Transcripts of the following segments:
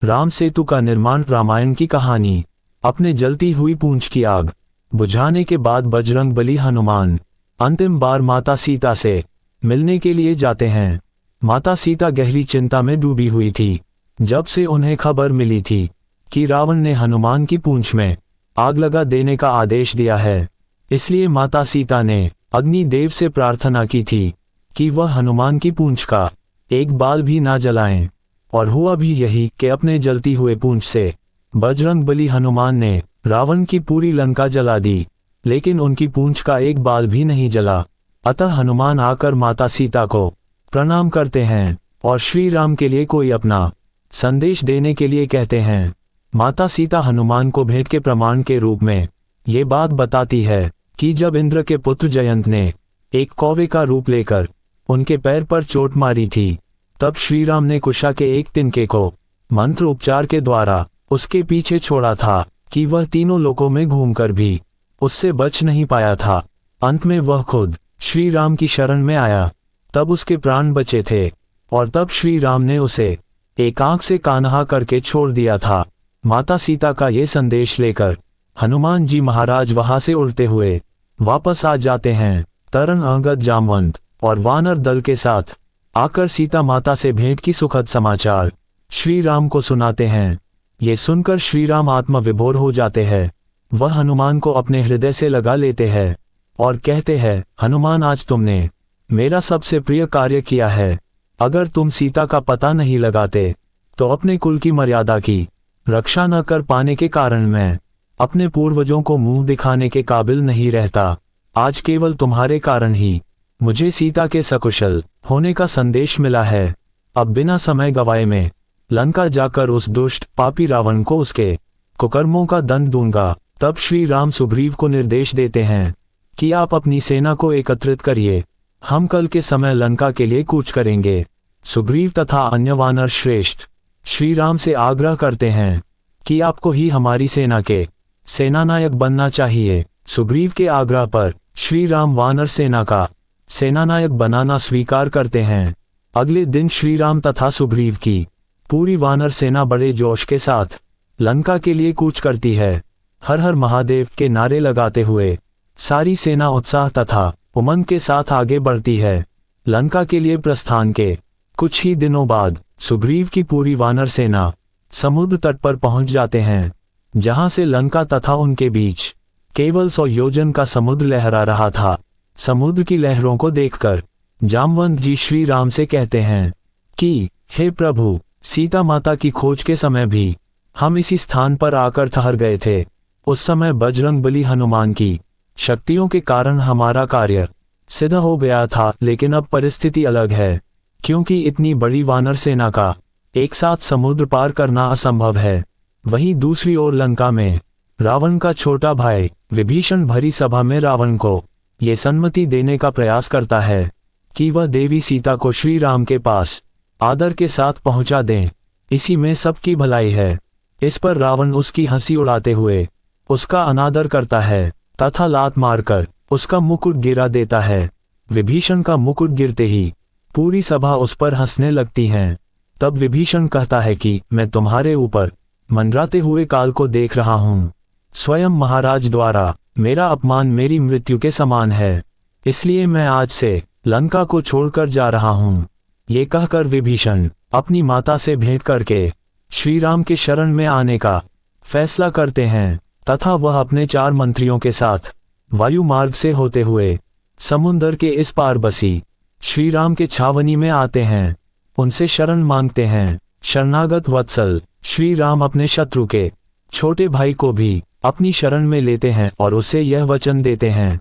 राम सेतु का निर्माण। रामायण की कहानी। अपने जलती हुई पूंछ की आग बुझाने के बाद बजरंगबली हनुमान अंतिम बार माता सीता से मिलने के लिए जाते हैं। माता सीता गहरी चिंता में डूबी हुई थी जब से उन्हें खबर मिली थी कि रावण ने हनुमान की पूंछ में आग लगा देने का आदेश दिया है। इसलिए माता सीता ने अग्नि देव से प्रार्थना की थी कि वह हनुमान की पूंछ का एक बाल भी ना जलाएं। और हुआ भी यही कि अपने जलती हुए पूंछ से बजरंगबली हनुमान ने रावण की पूरी लंका जला दी, लेकिन उनकी पूंछ का एक बाल भी नहीं जला। अतः हनुमान आकर माता सीता को प्रणाम करते हैं और श्री राम के लिए कोई अपना संदेश देने के लिए कहते हैं। माता सीता हनुमान को भेंट के प्रमाण के रूप में ये बात बताती है कि जब इंद्र के पुत्र जयंत ने एक कौवे का रूप लेकर उनके पैर पर चोट मारी थी, तब श्री राम ने कुशा के एक तिनके को मंत्र उपचार के द्वारा उसके पीछे छोड़ा था कि वह तीनों लोकों में घूमकर भी उससे बच नहीं पाया था। अंत में वह खुद श्री राम की शरण में आया, तब उसके प्राण बचे थे और तब श्री राम ने उसे एक आंख से कान्हा करके छोड़ दिया था। माता सीता का ये संदेश लेकर हनुमान जी महाराज वहां से उड़ते हुए वापस आ जाते हैं। तरन अंगद जामवंत और वानर दल के साथ आकर सीता माता से भेंट की सुखद समाचार श्री राम को सुनाते हैं। ये सुनकर श्री राम आत्मा विभोर हो जाते हैं। वह हनुमान को अपने हृदय से लगा लेते हैं और कहते हैं, हनुमान आज तुमने मेरा सबसे प्रिय कार्य किया है। अगर तुम सीता का पता नहीं लगाते तो अपने कुल की मर्यादा की रक्षा न कर पाने के कारण मैं अपने पूर्वजों को मुंह दिखाने के काबिल नहीं रहता। आज केवल तुम्हारे कारण ही मुझे सीता के सकुशल होने का संदेश मिला है। अब बिना समय गवाए मैं लंका जाकर उस दुष्ट पापी रावण को उसके कुकर्मों का दंड दूंगा। तब श्री राम सुग्रीव को निर्देश देते हैं कि आप अपनी सेना को एकत्रित करिए, हम कल के समय लंका के लिए कूच करेंगे। सुग्रीव तथा अन्य वानर श्रेष्ठ श्री राम से आग्रह करते हैं कि आपको ही हमारी सेना के सेनानायक बनना चाहिए। सुग्रीव के आग्रह पर श्री राम वानर सेना का सेनानायक बनाना स्वीकार करते हैं। अगले दिन श्री राम तथा सुग्रीव की पूरी वानर सेना बड़े जोश के साथ लंका के लिए कूच करती है। हर हर महादेव के नारे लगाते हुए सारी सेना उत्साह तथा उमंग के साथ आगे बढ़ती है। लंका के लिए प्रस्थान के कुछ ही दिनों बाद सुग्रीव की पूरी वानर सेना समुद्र तट पर पहुंच जाते हैं, जहां से लंका तथा उनके बीच केवल 100 योजन का समुद्र लहरा रहा था। समुद्र की लहरों को देखकर जामवंत जी श्री राम से कहते हैं कि हे प्रभु, सीता माता की खोज के समय भी हम इसी स्थान पर आकर ठहर गए थे। उस समय बजरंगबली हनुमान की शक्तियों के कारण हमारा कार्य सिद्ध हो गया था, लेकिन अब परिस्थिति अलग है, क्योंकि इतनी बड़ी वानर सेना का एक साथ समुद्र पार करना असंभव है। वहीं दूसरी ओर लंका में रावण का छोटा भाई विभीषण भरी सभा में रावण को ये सम्मति देने का प्रयास करता है कि वह देवी सीता को श्री राम के पास आदर के साथ पहुंचा दें, इसी में सबकी भलाई है। इस पर रावण उसकी हंसी उड़ाते हुए उसका अनादर करता है तथा लात मारकर उसका मुकुट गिरा देता है। विभीषण का मुकुट गिरते ही पूरी सभा उस पर हंसने लगती है। तब विभीषण कहता है कि मैं तुम्हारे ऊपर मंडराते हुए काल को देख रहा हूँ। स्वयं महाराज द्वारा मेरा अपमान मेरी मृत्यु के समान है, इसलिए मैं आज से लंका को छोड़कर जा रहा हूँ। ये कहकर विभीषण अपनी माता से भेंट करके श्री राम के शरण में आने का फैसला करते हैं तथा वह अपने 4 मंत्रियों के साथ वायु मार्ग से होते हुए समुंदर के इस पार बसी श्री राम के छावनी में आते हैं। उनसे शरण मांगते हैं। शरणागत वत्सल श्री राम अपने शत्रु के छोटे भाई को भी अपनी शरण में लेते हैं और उसे यह वचन देते हैं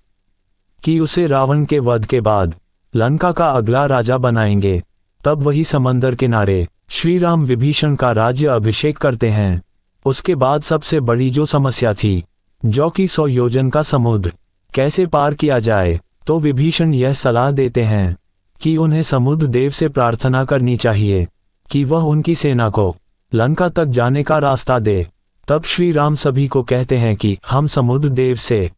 कि उसे रावण के वध के बाद लंका का अगला राजा बनाएंगे। तब वही समंदर किनारे श्री राम विभीषण का राज्य अभिषेक करते हैं। उसके बाद सबसे बड़ी जो समस्या थी, जो कि 100 योजन का समुद्र कैसे पार किया जाए, तो विभीषण यह सलाह देते हैं कि उन्हें समुद्र देव से प्रार्थना करनी चाहिए कि वह उनकी सेना को लंका तक जाने का रास्ता दे। तब श्री राम सभी को कहते हैं कि हम समुद्र देव से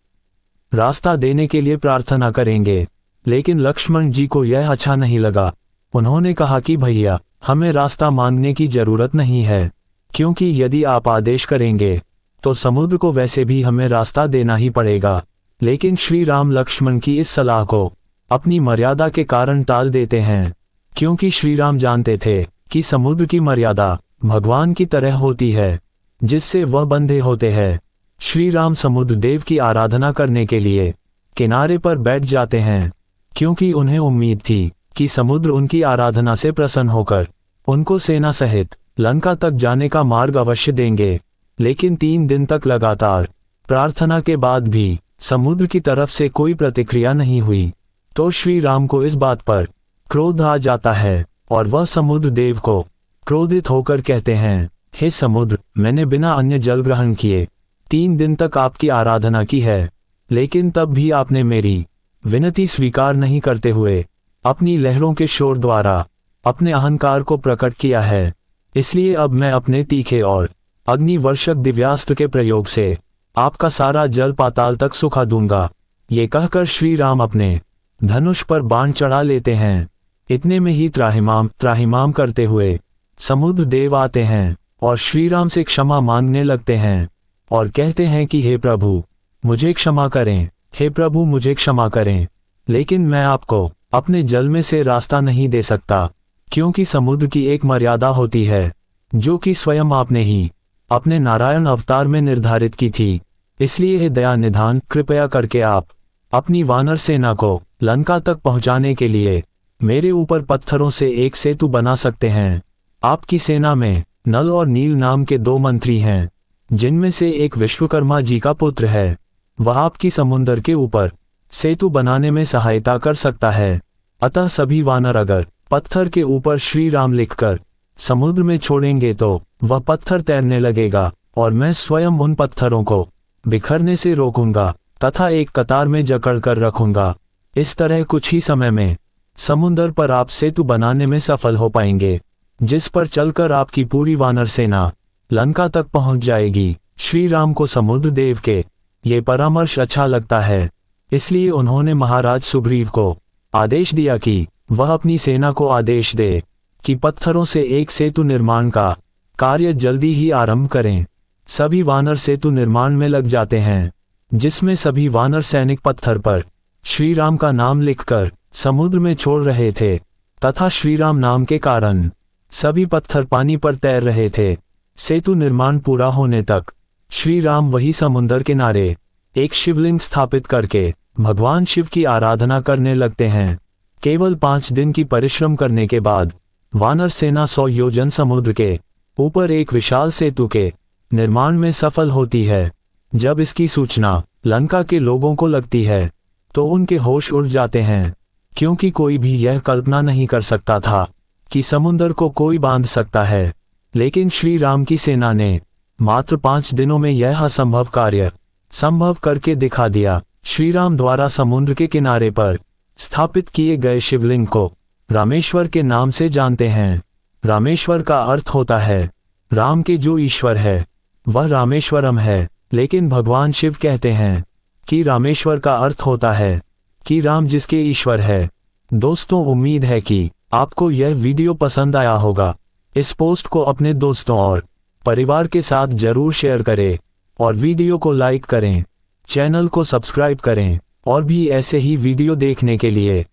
रास्ता देने के लिए प्रार्थना करेंगे, लेकिन लक्ष्मण जी को यह अच्छा नहीं लगा। उन्होंने कहा कि भैया, हमें रास्ता मांगने की जरूरत नहीं है, क्योंकि यदि आप आदेश करेंगे तो समुद्र को वैसे भी हमें रास्ता देना ही पड़ेगा। लेकिन श्री राम लक्ष्मण की इस सलाह को अपनी मर्यादा के कारण टाल देते हैं, क्योंकि श्री राम जानते थे कि समुद्र की मर्यादा भगवान की तरह होती है जिससे वह बंधे होते हैं। श्री राम समुद्र देव की आराधना करने के लिए किनारे पर बैठ जाते हैं, क्योंकि उन्हें उम्मीद थी कि समुद्र उनकी आराधना से प्रसन्न होकर उनको सेना सहित लंका तक जाने का मार्ग अवश्य देंगे। लेकिन 3 दिन तक लगातार प्रार्थना के बाद भी समुद्र की तरफ से कोई प्रतिक्रिया नहीं हुई, तो श्री राम को इस बात पर क्रोध आ जाता है और वह समुद्र देव को क्रोधित होकर कहते हैं, हे समुद्र, मैंने बिना अन्य जल ग्रहण किए 3 दिन तक आपकी आराधना की है, लेकिन तब भी आपने मेरी विनती स्वीकार नहीं करते हुए अपनी लहरों के शोर द्वारा अपने अहंकार को प्रकट किया है। इसलिए अब मैं अपने तीखे और अग्निवर्षक दिव्यास्त्र के प्रयोग से आपका सारा जल पाताल तक सुखा दूंगा। ये कहकर श्री राम अपने धनुष पर बाण चढ़ा लेते हैं। इतने में ही त्राहिमाम त्राहिमाम करते हुए समुद्र देव आते हैं और श्री राम से क्षमा मांगने लगते हैं और कहते हैं कि हे प्रभु मुझे क्षमा करें, हे प्रभु मुझे क्षमा करें, लेकिन मैं आपको अपने जल में से रास्ता नहीं दे सकता, क्योंकि समुद्र की एक मर्यादा होती है जो कि स्वयं आपने ही अपने नारायण अवतार में निर्धारित की थी। इसलिए हे दया निधान, कृपया करके आप अपनी वानर सेना को लंका तक पहुंचाने के लिए मेरे ऊपर पत्थरों से एक सेतु बना सकते हैं। आपकी सेना में नल और नील नाम के 2 मंत्री हैं, जिनमें से एक विश्वकर्मा जी का पुत्र है। वह आपकी समुंदर के ऊपर सेतु बनाने में सहायता कर सकता है। अतः सभी वानर अगर पत्थर के ऊपर श्री राम लिखकर समुद्र में छोड़ेंगे तो वह पत्थर तैरने लगेगा और मैं स्वयं उन पत्थरों को बिखरने से रोकूंगा तथा एक कतार में जकड़ कर रखूंगा। इस तरह कुछ ही समय में समुंदर पर आप सेतु बनाने में सफल हो पाएंगे, जिस पर चलकर आपकी पूरी वानर सेना लंका तक पहुंच जाएगी। श्री राम को समुद्र देव के ये परामर्श अच्छा लगता है, इसलिए उन्होंने महाराज सुग्रीव को आदेश दिया कि वह अपनी सेना को आदेश दे कि पत्थरों से एक सेतु निर्माण का कार्य जल्दी ही आरंभ करें। सभी वानर सेतु निर्माण में लग जाते हैं, जिसमें सभी वानर सैनिक पत्थर पर श्री राम का नाम लिखकर समुद्र में छोड़ रहे थे तथा श्री राम नाम के कारण सभी पत्थर पानी पर तैर रहे थे। सेतु निर्माण पूरा होने तक श्री राम वही समुद्र किनारे एक शिवलिंग स्थापित करके भगवान शिव की आराधना करने लगते हैं। केवल 5 दिन की परिश्रम करने के बाद वानर सेना 100 योजन समुद्र के ऊपर एक विशाल सेतु के निर्माण में सफल होती है। जब इसकी सूचना लंका के लोगों को लगती है तो उनके होश उड़ जाते हैं, क्योंकि कोई भी यह कल्पना नहीं कर सकता था कि समुद्र को कोई बांध सकता है। लेकिन श्री राम की सेना ने मात्र 5 दिनों में यह असंभव कार्य संभव करके दिखा दिया। श्री राम द्वारा समुद्र के किनारे पर स्थापित किए गए शिवलिंग को रामेश्वर के नाम से जानते हैं। रामेश्वर का अर्थ होता है राम के जो ईश्वर है वह रामेश्वरम है, लेकिन भगवान शिव कहते हैं कि रामेश्वर का अर्थ होता है कि राम जिसके ईश्वर है। दोस्तों, उम्मीद है कि आपको यह वीडियो पसंद आया होगा। इस पोस्ट को अपने दोस्तों और परिवार के साथ जरूर शेयर करें और वीडियो को लाइक करें, चैनल को सब्सक्राइब करें और भी ऐसे ही वीडियो देखने के लिए